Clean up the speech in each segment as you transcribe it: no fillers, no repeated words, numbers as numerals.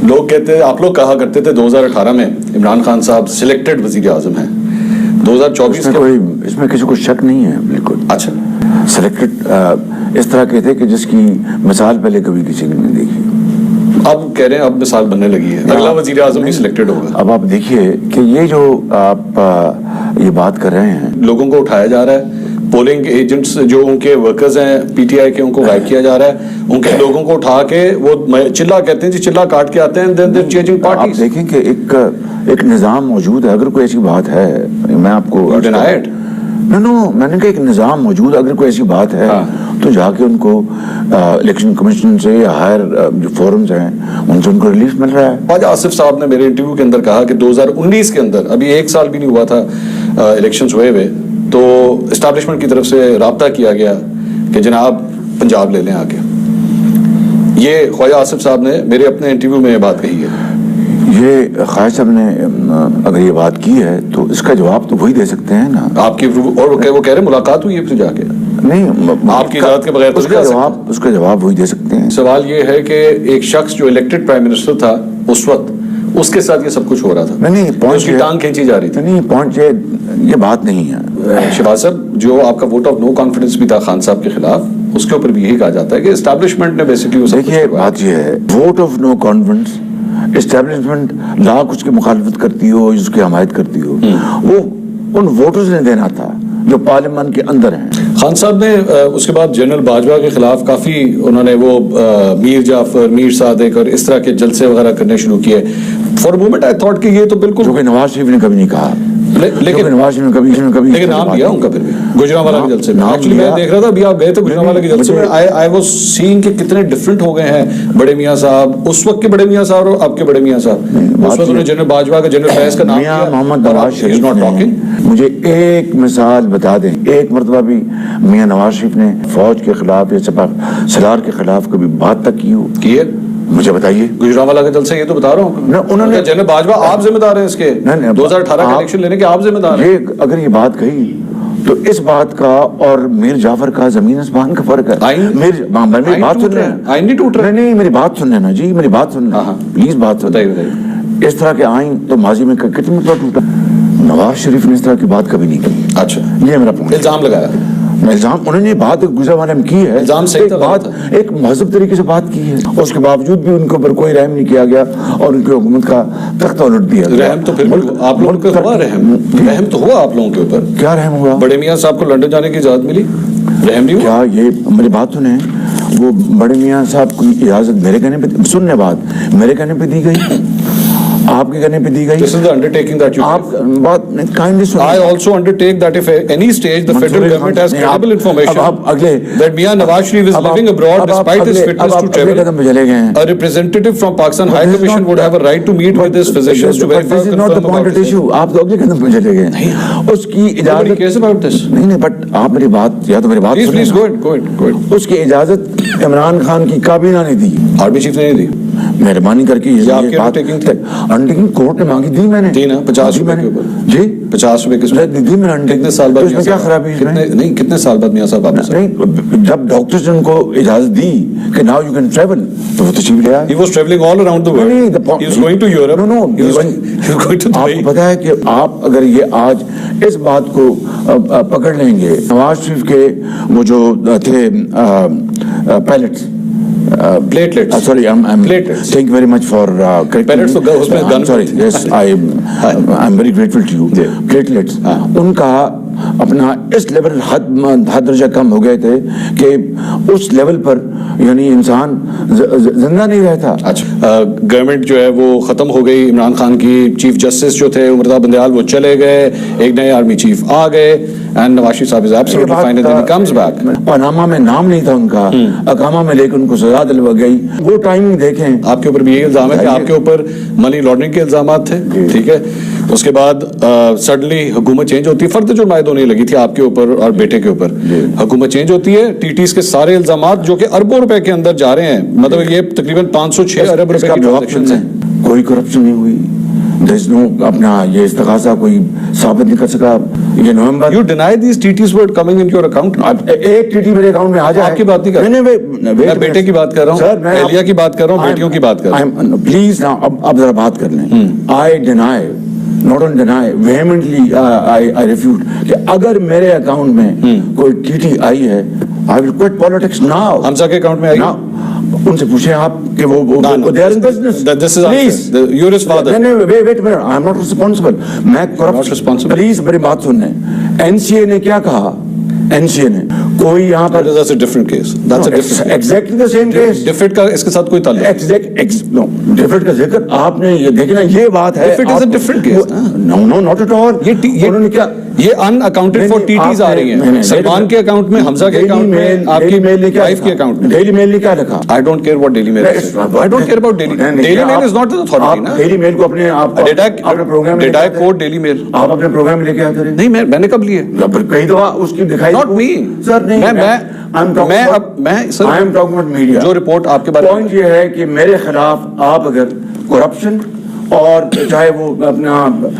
لوگ کہتے ہیں, آپ لوگ کہا کرتے تھے 2018 میں عمران خان صاحب سلیکٹڈ وزیر اعظم ہیں, 2024 اس میں کسی کو شک نہیں ہے بالکل. اچھا, سلیکٹڈ اس طرح کے تھے کہ جس کی مثال پہلے کبھی کسی نے نہیں دیکھی. اب کہہ رہے ہیں اب مثال بننے لگی ہے, اگلا وزیر اعظم بھی سلیکٹڈ ہوگا. اب آپ دیکھیے کہ یہ جو آپ یہ بات کر رہے ہیں, لوگوں کو اٹھایا جا رہا ہے, پولنگ ایجنٹس جو ان کے ورکرز ہیں پی ٹی آئی کے, ان کو غائب کیا جا رہا ہے, ان کے لوگوں کو اٹھا کے وہ چلا کہتے ہیں جی چلا کاٹ کے آتے ہیں, then they're changing parties. آپ دیکھیں کہ ایک نظام موجود ہے, اگر کوئی ایسی بات ہے, میں آپ کو میں نے کہا ایک نظام موجود, اگر کوئی ایسی بات ہے تو جا کے ان کو الیکشن کمیشن سے یا ہائر جو فورمز ہیں ان سے ان کو ریلیف مل رہا ہے. خواجہ آصف صاحب نے میرے انٹرویو کے اندر کہا کہ 2019 کے اندر, ابھی 1 سال بھی نہیں ہوا تھا الیکشنز ہوئے, تو اسٹیبلشمنٹ کی طرف سے رابطہ کیا گیا کہ جناب پنجاب لے لیں آ کے. یہ خواجہ آصف صاحب نے میرے اپنے انٹرویو میں یہ بات کہی ہے. یہ خواجہ صاحب نے اگر یہ بات کی ہے تو اس کا جواب تو وہی دے سکتے ہیں نا آپ کی, اور وہ کہہ رہے ملاقات ہوئی ہے پھر جا کے, نہیں آپ کی اجازت کے بغیر اس کا جواب وہی دے سکتے ہیں. سوال یہ ہے کہ ایک شخص جو الیکٹڈ پرائم منسٹر تھا اس وقت, اس کے ساتھ یہ سب کچھ ہو رہا تھا, نہیں اس کی ٹانگ کھینچی جا رہی تھی. نہیں پوائنٹ یہ بات نہیں ہے. شہباز صاحب, جو آپ کا ووٹ آف نو کانفیڈنس بھی تھا خان صاحب کے خلاف, اس کے اوپر بھی یہی کہا جاتا ہے کہ اسٹیبلشمنٹ نے بیسکلی, دیکھیے بات یہ ہے, vote of no confidence establishment لاکھ اس کی مخالفت کرتی ہو, اس کی حمایت کرتی ہو, وہ ان ووٹرز نے دینا تھا جو پارلیمنٹ کے اندر ہیں. خان صاحب نے اس کے بعد جنرل باجوہ کے خلاف کافی انہوں نے وہ میر جعفر, میر صادق اور اس طرح کے جلسے وغیرہ کرنے شروع کیے. فار مومنٹ آئی تھاٹ کہ یہ تو بالکل, جو کہ نواز شریف نے کبھی نہیں کہا, لیکن نواز شریف نے کبھی لیکن نام دیا ان کا پھر بھی گجرانوالہ کے جلسے میں. ایکچولی میں دیکھ رہا تھا, ابھی آپ گئے تھے گجرانوالہ کے جلسے میں, آئی واز سینگ کہ کتنے ڈفرنٹ ہو گئے ہیں بڑے میاں صاحب, اس وقت کے بڑے میاں صاحب اور اب کے بڑے میاں صاحب. اس وقت انہوں نے جنرل باجوہ کا, جنرل فیض کا نام دیا. محمد نواز شریف نے مجھے ایک مثال بتا دیں, ایک مرتبہ بھی میاں نواز شریف نے فوج کے خلاف یا سالار کے خلاف کبھی بات تک کی ہے؟ مجھے بتائیے. گجرانوالہ کا جلسہ یہ تو بتا رہا ہوں, انہوں نے جنرل باجوہ آپ ذمہ دار ہیں اس کے 2018 کا الیکشن لینے کے, آپ ذمہ دار ہیں. اگر یہ بات کہی تو اس بات کا اور میر جعفر کا زمین آسمان کا فرق ہے. میری بات سن رہے ہیں, آئین نہیں ٹوٹ رہا. نہیں میری بات سن لینا جی, میری بات سن لینا پلیز, بات سن. اس طرح کے آئین تو ماضی میں کتنے مرتبہ ٹوٹا. نواز شریف نے اس طرح کی بات کبھی نہیں کی. اچھا, یہ میرا پوائنٹ. الزام لگایا, الزام انہوں نے بات گجرانوالہ میں کی ہے, الزام صحیح تھا, بات ایک مہذب طریقے سے بات کی ہے, اس کے باوجود بھی ان کے اوپر کوئی رحم نہیں کیا گیا اور ان کی حکومت کا تختہ الٹ دیا گیا. رحم تو پھر آپ لوگوں کے ہوا, رحم تو ہوا آپ لوگوں کے اوپر. کیا رحم ہوا؟ بڑے میاں صاحب کو لندن جانے کی اجازت ملی, رحم نہیں ہوا. کیا یہ میری بات سنیں, وہ بڑے میاں صاحب کی اجازت میرے کہنے پہ, سننے بات میرے کہنے پہ دی گئی, آپ کے کہنے پہ دی گئی. This is the undertaking that you آپ بات kindly سنیں. I also undertake that if at any stage the federal government has credible information that Mian Nawaz Sharif is living abroad despite his fitness to travel, a representative from Pakistan High Commission would have a right to meet with his physicians to verify or confirm about this. آپ تو اگلے قدم پہ چلے گئے. اس کی اجازت Nobody cares about this. نہیں بٹ آپ میری بات, یا تو میری بات سنیں. Please go ahead. اس کی اجازت عمران خان کی کابینہ نے دی, آرمی چیف نے نہیں دی. مہربانی کر کے یہ بات انڈرٹیکنگ کورٹ نے مانگی, دی میں نے, دی نا 50 روپے کے اوپر. جی 50 روپے کس میں دی میں نے. کتنے سال بعد, اس میں کیا خرابی ہے؟ نہیں کتنے سال بعد میاں صاحب واپس آئے؟ نہیں, جب ڈاکٹرز نے ان کو اجازت دی کہ ناؤ یو کین ٹریول, تو وہ تشریف لے آئے. He was traveling all around the world. He was going to Europe. No, he was going to Dubai. آپ کو پتا ہے کہ آپ اگر یہ آج اس بات کو پکڑ لیں گے, نواز شریف کے وہ جو تھے pellets, platelets. Sorry, I'm platelets. Thank you very much for pellets. I'm sorry. Yes, I'm very grateful to you. Platelets. ان کا اپنا اس لیول حد درجہ کم ہو گئے تھے کہ اس لیول پر یعنی انسان زندہ نہیں رہتا. اچھا, گورنمنٹ جو ہے وہ ختم ہو گئی, عمران خان کی چیف جسٹس جو تھے عمر بندیال وہ چلے گئے, ایک نئے آرمی چیف آ گئے, اینڈ نواز شریف صاحب is absolutely fine and he comes back. Panama میں نام نہیں تھا ان کا, اقامہ میں لے کے ان کو سزا دلوا گئی. وہ ٹائمنگ دیکھیں. آپ کے اوپر بھی یہی الزام ہے کہ آپ کے اوپر منی لانڈرنگ کے الزامات تھے, ٹھیک ہے. اس کے بعد سڈنلی حکومت چینج ہوتی ہے, فرد جرمائد ہونے لگی تھی آپ کے اوپر اور بیٹے کے اوپر. حکومت چینج ہوتی ہے, ٹی ٹیز کے سارے الزامات جو کہ اربوں روپے کے اندر جا رہے ہیں, مطلب یہ تقریباً 506 ارب روپے کی ٹرانزیکشنز ہیں. کوئی کرپشن نہیں ہوئی, اپنا یہ استغاثہ کوئی ثابت نہیں کر سکا. ये नवंबर You deny these TTs were coming into your account? अब एक टीटी मेरे अकाउंट में आ जाए। आपकी बात नहीं कर रहा। मैं बेटे की बात कर रहा हूँ, एलिया की बात कर रहा हूँ, बेटियों की बात कर रहा हूँ। प्लीज ना अब जरा बात कर लें। I deny, not on deny, vehemently I refute कि अगर मेरे अकाउंट में कोई टीटी आई है, I will quit politics now. Hamza के अकाउंट में आई? उनसे पूछे आप कि वो they are in business. This is Please. you're his father. नहीं, wait a minute, I am not responsible. मैं Not responsible. प्लीज मेरी बात सुनने। एनसीए ने क्या कहा? एनसीए ने कोई यहाँ पर That's a different case. That's a different case. Exactly the same case. Defeat का इसके साथ कोई ताल्लुक? डिफरेंट का जिक्र आपने ये देखना, ये बात है। If it is a different case, no no not at all. उन्होंने क्या, ये अनअकाउंटेड फॉर टीटीज आ रही हैं। सलमान के अकाउंट में, हमजा के अकाउंट में, आपकी वाइफ के अकाउंट में। डेली मेल ने क्या लिखा? I don't care what Daily Mail is. I don't care about Daily Mail is not an authority ना। डेली मेल को अपने आप अपने प्रोग्राम में did I quote Daily Mail? आप अपने प्रोग्राम में लेके आते रहे। नहीं, मैंने कब लिए? कई दफा उसकी दिखाई नॉट मी सर। नहीं, मैं sir, I am talking about media. जो रिपोर्ट आपके बारे में, पॉइंट ये है कि मेरे खिलाफ आप अगर करप्शन और चाहे वो अपना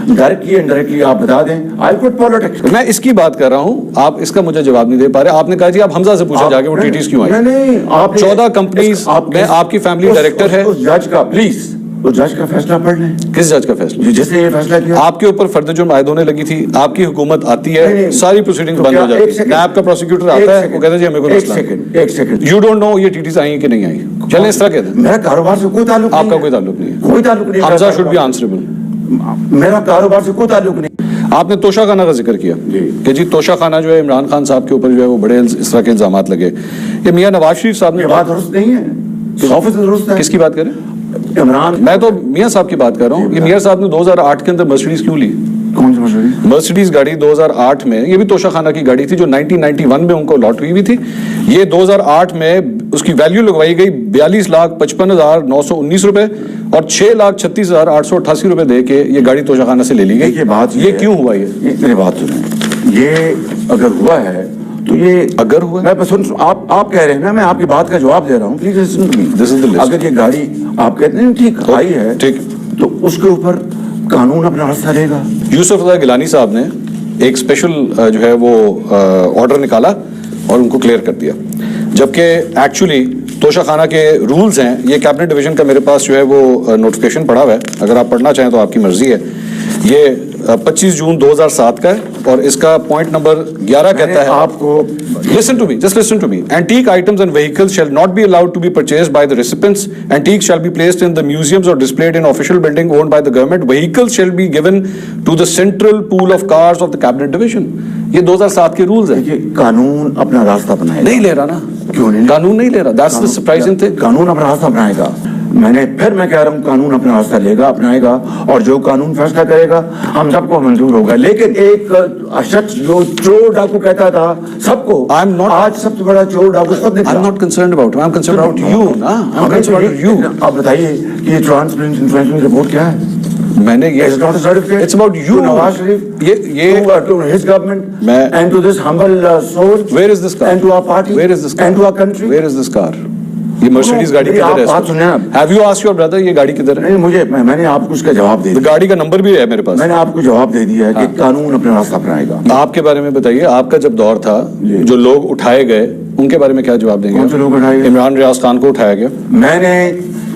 डायरेक्टली इनडायरेक्टली आप बता दें, आई क्विट पॉलिटिक्स। मैं इसकी बात कर रहा हूं, आप इसका मुझे जवाब नहीं दे पा रहे। आपने कहा जी आप हमजा से पूछा जाके वो टीटीज क्यों आई? नहीं, आप 14 कंपनीज में आपकी फैमिली डायरेक्टर है। उस जज का प्लीज, उस जज का फैसला पढ़ लें। किस जज का फैसला? जिसने ये फैसला किया। आपके ऊपर फर्द जुर्म आयद होने लगी थी, आपकी हुकूमत आती है, सारी प्रोसीडिंग्स बंद हो जाती है। आपका प्रोसिक्यूटर आता है, वो कहता है जी हमें कोई मसला नहीं। एक सेकंड, यू डोंट नो ये टीटीज आई कि नहीं आई? चलें इस तरह कहते हैं। मेरा कारोबार से कोई ताल्लुक नहीं, आपका कोई ताल्लुक नहीं है, कोई ताल्लुक नहीं। Hamza should be answerable. मेरा कारोबार से कोई ताल्लुक नहीं। आपने तोशा खाना का जिक्र किया कि जी तोशा खाना जो है इमरान खान साहब के ऊपर जो है वो बड़े इस तरह के इल्जामात लगे। ये मियां नवाज शरीफ साहब ने, बात दुरुस्त नहीं है, 100% दुरुस्त है। किसकी बात करें? इमरान, मैं तो मियां साहब की बात कर रहा हूँ। ये मियां साहब ने 2008 के अंदर मर्सिडीज क्यों ली? कौन सी मर्सिडीज? मर्सिडीज गाड़ी 2008 में, ये भी तोशा खाना की गाड़ी थी जो 1991 में उनको अलॉट हुई हुई थी। ये 2008 में उसकी वैल्यू लगवाई गई 42,55,919 रुपए और 6,36,888 रुपए दे के ये गाड़ी तोशा खाना से ले ली गई। ये क्यों हुआ? ये मेरी बात सुनो, ये अगर हुआ है तो ये अगर हुआ, मैं सुन, आप कह रहे हैं ना, मैं आपकी बात का जवाब दे रहा हूँ। Please listen to me. This is the list. अगर ये गाड़ी आप कहते हैं ठीक आई है, ठीक, तो उसके ऊपर कानून अपना रास्ता लेगा। यूसुफ रज़ा गिलानी साहब ने एक स्पेशल जो है वो ऑर्डर निकाला और उनको क्लियर कर दिया, जबकि एक्चुअली तोशा खाना के रूल्स हैं। ये कैबिनेट डिवीजन का मेरे पास जो है वो नोटिफिकेशन पड़ा हुआ है, अगर आप पढ़ना चाहें तो आपकी मर्जी है। ये 25 जून 2007 का है और इसका पॉइंट नंबर 11 कहता है, आपको listen to me, just listen to me. Antique items and vehicles shall not be allowed to be purchased by the recipients. Antiques shall be placed in the museums or displayed in official building owned by the government. Vehicles shall be given to the central pool of cars of the cabinet division. ये 2007 के rules हैं। कानून अपना रास्ता बनाएगा। नहीं ले रहा ना? क्यों नहीं? कानून नहीं ले रहा। That's the surprising thing. कानून अपना रास्ता बनाएगा। मैं कह रहा हूँ कानून अपना रास्ता लेगा, अपनाएगा, और जो कानून फैसला करेगा हम सबको मंजूर होगा। लेकिन एक शख्स जो चोर डाकू कहता था सबको, आज सबसे बड़ा चोर डाकू खुद निकला। I'm not concerned about him. I'm concerned about you ना। I'm concerned about you. आप बताइए कि ये ट्रांसपेरेंसी इन्फ्लुएंसिंग रिपोर्ट क्या है? मैंने ये It's not a certificate. It's about you. Nawaz Sharif, ये to his government and to this humble soul. Where is this car? And to our party. Where is this car? And to our country. Where is this car? ये Mercedes गाड़ी किधर है? बात सुनिए आप। Have you asked your brother ये गाड़ी किधर है? नहीं, मैंने आपको उसका जवाब दे दिया। गाड़ी का नंबर भी है मेरे पास। मैंने आपको जवाब दे दिया है कि कानून अपना रास्ता अपनाएगा। आपके बारे में बताइए, आपका जब दौर था जो लोग उठाए गए उनके बारे में क्या जवाब देंगे? कौन से लोग उठाए गए? इमरान रियाज खान को उठाया गया। मैंने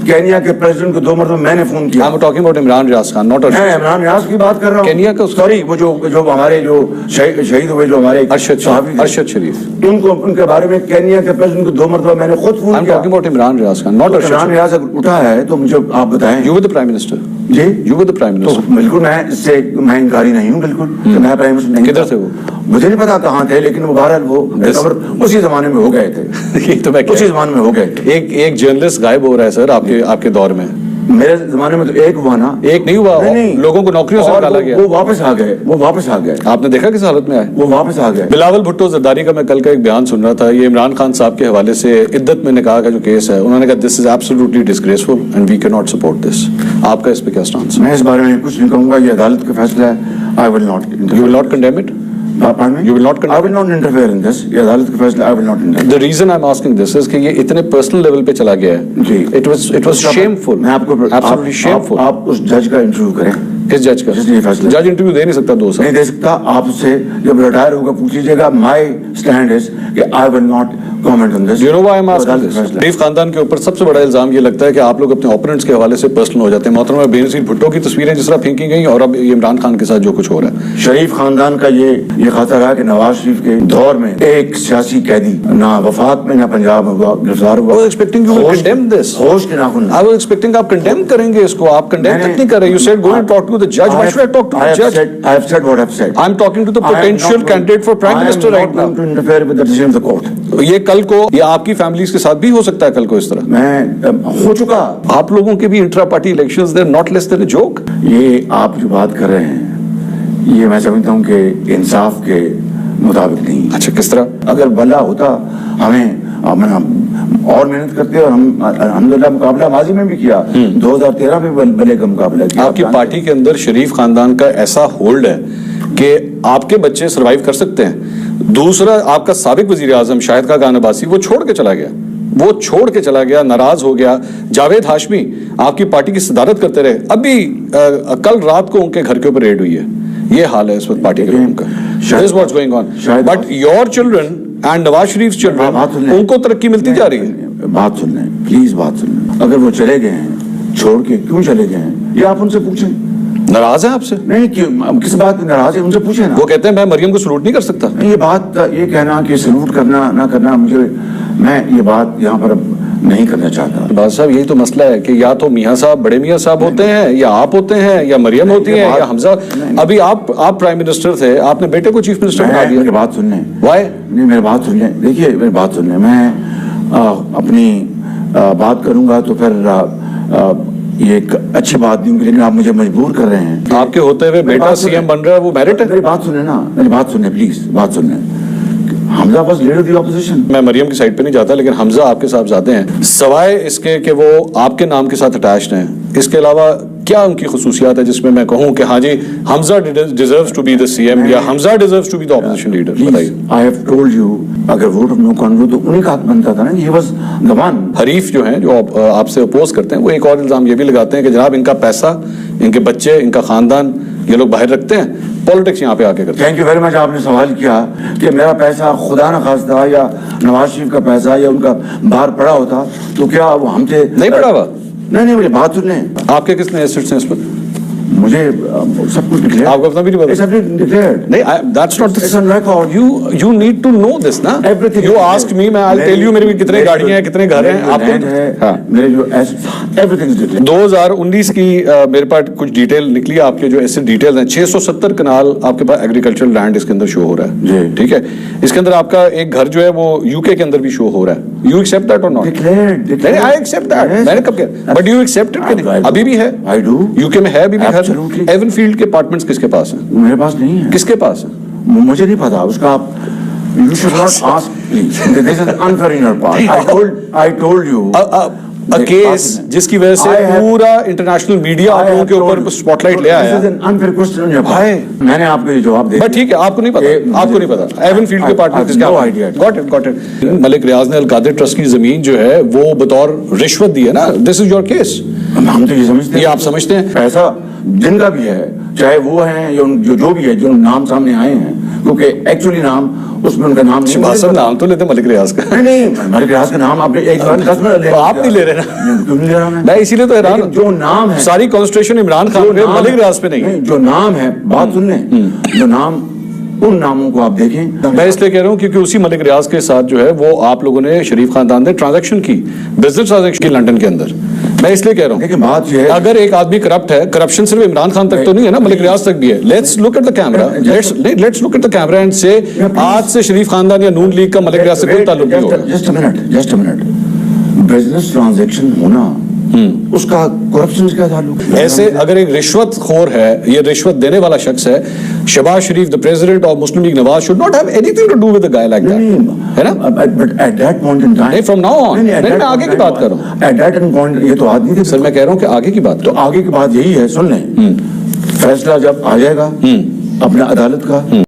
केनिया के प्रेसिडेंट को 2 मरतबा मैंने फोन किया। I'm talking about Imran Riaz Khan, not मैं इमरान रियाज की बात कर रहा हूँ। केनिया का सॉरी, वो जो हमारे जो शहीद हुए, जो हमारे अरशद शरीफ, उनको उनके बारे में केनिया के प्रेसिडेंट को 2 मरतबा मैंने खुद फोन किया। I'm talking about Imran Riaz Khan, not Arshad. Imran Riaz अगर उठा है तो मुझे आप बताएं। You were the prime minister. Ji, You were the prime minister. तो बिल्कुल मैं इनकारी नहीं हूँ, बिल्कुल मैं प्राइम मिनिस्टर नहीं। किधर थे वो? मुझे नहीं पता कहाँ थे, लेकिन वो बहरहाल वो उसी जमाने में हो गए थे। तो मैं उसी जमाने में हो गए थे। एक जर्नलिस्ट गायब हो रहा है सर आपके दौर में। मेरे जमाने में तो एक हुआ ना। एक नहीं हुआ, लोगों को नौकरियों से निकाला गया। वो वापस आ गए। आपने देखा किस हालत में आए? वो वापस आ गए। बिलावल भुट्टो जरदारी का मैं कल का एक बयान सुन रहा था, ये इमरान खान साहब के हवाले से इद्दत में निकाह का जो केस है, उन्होंने कहा this is absolutely disgraceful and we can not support this. आपका इस पे क्या स्टांस है? मैं इस बारे में कुछ नहीं कहूंगा, ये अदालत का फैसला है। I will not, you will not condemn it? You will not interfere in this. ये अदालत का फैसला, I will not interfere. The reason I'm asking this is कि ये इतने पर्सनल लेवल पे चला गया है। जी, It was shameful. मैं आपको absolutely shameful. आप उस जज का इंटरव्यू करें। किस जज का? जिसने ये फैसला जज इंटरव्यू दे नहीं सकता 2 साल। नहीं दे सकता। आपसे जब रिटायर होगा पूछ लीजिएगा। माय स्टैंड इज कि I will not comment on this. You know why I'm asking this? शरीफ खानदान के ऊपर सबसे बड़ा इल्जाम ये लगता है कि आप लोग अपने ओपोनेंट्स के हवाले से पर्सनल हो जाते हैं। मोहतरमा बेनज़ीर भुट्टो की तस्वीरें जिस तरह फेंकी गई और अब ये इमरान खान के साथ जो कुछ हो रहा है। शरीफ खानदान का ये खाता रहा कि नवाज शरीफ के दौर में एक सियासी कैदी ना वफात में ना पंजाब में गिरफ्तार हुआ। I was expecting you to condemn this. होश के नाखून। I was expecting आप condemn करेंगे इसको। आप condemn तक नहीं कर रहे। You said go and talk to the judge. Why should I talk to the judge? I have said what I have said. I'm talking to the potential candidate for prime minister right now. I am not going to interfere with the decision of the court. ये कल को ये आपकी families के साथ भी हो सकता है कल को इस तरह। मैं हो चुका। आप लोगों के भी intra party elections they're not less than a joke. ये आप जो बात कर रहे हैं ये मैं समझता हूँ कि इंसाफ के मुताबिक नहीं। अच्छा, किस तरह? अगर भला होता हमें और मेहनत करते और हम अल्हम्दुलिल्लाह मुकाबला माजी में भी किया। 2013 में भले का मुकाबला किया। आपकी पार्टी के अंदर शरीफ खानदान का ऐसा होल्ड है कि आपके बच्चे सरवाइव कर सकते हैं। दूसरा, आपका साबिक वजीर आजम शाहिद खान अब्बासी वो छोड़ के चला गया, नाराज हो गया। जावेद हाशमी आपकी पार्टी की सदारत करते रहे। अभी कल रात को उनके घर के ऊपर रेड हुई है। ये हाल है इस वक्त पार्टी के लोगों का। This is what's going on. But your children and Nawaz Sharif children उनको तरक्की मिलती जा रही है। बात सुन लें प्लीज, बात सुन लें। अगर वो चले गए हैं छोड़ के, क्यों चले गए हैं ये आप उनसे पूछें। नाराज है आपसे? नहीं, क्यों किस बात में नाराज है उनसे पूछे ना। वो कहते हैं मैं मरियम को सलूट नहीं कर सकता। ये बात ये कहना कि सलूट करना ना करना मैं ये बात यहाँ पर नहीं करना चाहता। बात साहब यही तो मसला है कि या तो मियाँ साहब बड़े मियाँ साहब होते हैं, या आप होते हैं, या मरियम होती है, या हमजा। अभी आप प्राइम मिनिस्टर थे, आपने बेटे को चीफ मिनिस्टर बना दिया। मेरी बात सुन लें। वाई नहीं, मेरी बात सुन लें। देखिए मेरी बात सुन लें। मैं अपनी बात करूंगा तो फिर ये एक अच्छी बात नहीं होगी, लेकिन आप मुझे मजबूर कर रहे हैं। आपके होते हुए बेटा सीएम बन रहा है, वो मेरिट है। मेरी बात सुने ना, मेरी बात सुने प्लीज, बात सुने। Hamza was leader of the opposition. मैं मरियम की साइड पे नहीं जाता, लेकिन हमजा आपके साथ जाते हैं। सवाए इसके कि वो आपके नाम के साथ अटैच्ड हैं, इसके अलावा क्या उनकी खुसूसियात है जिसमें मैं कहूं कि हाँ जी Hamza deserves to be the CM या Hamza deserves to be the opposition leader? बताइए। आई हैव टोल्ड यू, अगर वोट ऑफ नो कॉन्फ्लिक्ट तो उन्हीं का हाथ बनता था ना। He was the one. हरीफ जो हैं, जो आपसे अपोज करते हैं, वो एक और इल्जाम ये भी लगाते हैं कि जनाब इनका पैसा, इनके बच्चे, इनका खानदान ये लोग बाहर रखते हैं, पॉलिटिक्स यहाँ पे आके करते हैं। Thank you very much. आपने सवाल किया कि मेरा पैसा खुदा न खास्ता या नवाज शरीफ का पैसा या उनका बाहर पड़ा होता तो क्या वो हमसे नहीं पड़ा हुआ? नहीं, मेरी बात सुन लें। आपके कितने एसेट्स हैं इस पर? मुझे सब कुछ डिक्लेयर। आपको अपना भी नहीं पता? नहीं, that's not it's on record. You need to know this ना। Everything यू आस्क मी, मैं आई टेल यू मेरे भी कितने गाड़ियां हैं, कितने घर हैं। आपको हाँ, मेरे जो एवरीथिंग इज डिक्लेयर। 2019 की मेरे पास कुछ डिटेल निकली, आपके जो ऐसे डिटेल्स हैं। 670 कनाल आपके पास एग्रीकल्चरल लैंड इसके अंदर शो हो रहा है, ठीक है। इसके अंदर आपका एक घर जो है वो यूके के अंदर भी शो हो रहा है। यू एक्सेप्ट दैट और not? Declared. I accept that. मैंने कब किया? But you accept it? अभी भी है? I do. यूके में है अभी भी घर? एवन फील्ड के अपार्टमेंट्स किसके पास हैं? मेरे पास नहीं है। किसके पास है? मुझे नहीं पता उसका। आप you should not ask please. This is unfair in your part. I told you. A case जिसकी वजह से पूरा इंटरनेशनल मीडिया आप लोगों के ऊपर स्पॉटलाइट ले आया। This is an unfair question on your part. मैंने आपको ये जवाब दे दिया। ठीक है, आपको नहीं पता, आपको नहीं पता। एवन फील्ड के अपार्टमेंट किसके? No idea. Got it. Malik Riaz ने अल-कादिर ट्रस्ट की जमीन जो है वो बतौर रिश्वत दी है ना। This is your case. हम तो ये समझते हैं। ये आप समझते हैं? पैसा जिनका भी है, चाहे वो है या जो भी है, जो नाम सामने आए हैं, क्योंकि एक्चुअली नाम उसमें उनका नाम नहीं। नाम तो लेते मलिक रियाज का। नहीं, मलिक रियाज का नाम आपने एक बार 10 मिनट आप नहीं ले रहे ना। क्यों नहीं ले रहा मैं इसीलिए तो हैरान हूं। जो नाम है, सारी कॉन्स्टिट्यूशन इमरान खान पे, मलिक रियाज पे नहीं। जो नाम है, बात सुन लें, जो नाम, उन नामों को आप देखें। मैं इसलिए कह रहा हूं क्योंकि उसी मलिक रियाज के साथ जो है वो आप लोगों ने, शरीफ खानदान ने ट्रांजैक्शन की, बिजनेस ट्रांजैक्शन की लंदन के अंदर। मैं इसलिए कह रहा हूं, लेकिन बात ये है, अगर एक आदमी करप्ट है, करप्शन सिर्फ इमरान खान तक तो नहीं है ना, मलिक रियाज तक भी है। Let's look at the camera, let's look at the camera and से आज से शरीफ खानदान या नून लीग का मलिक रियाज से कोई ताल्लुक नहीं होगा। Just a minute. Business transaction होना, उसका करप्शन का ताल्लुक? ऐसे अगर एक रिश्वत खोर है, ये रिश्वत देने वाला शख्स है, Shahbaz Sharif the president of Muslim League Nawaz should not have anything to do with a guy like that, है ना? But at that point in time, नहीं, फ्रॉम नाउ ऑन, मैं आगे की बात कर रहा हूं। एट दैट पॉइंट ये तो आदमी थे सर, मैं कह रहा हूं कि आगे की बात। तो आगे की बात यही है, सुन लें, फैसला जब आ जाएगा अपने अदालत का,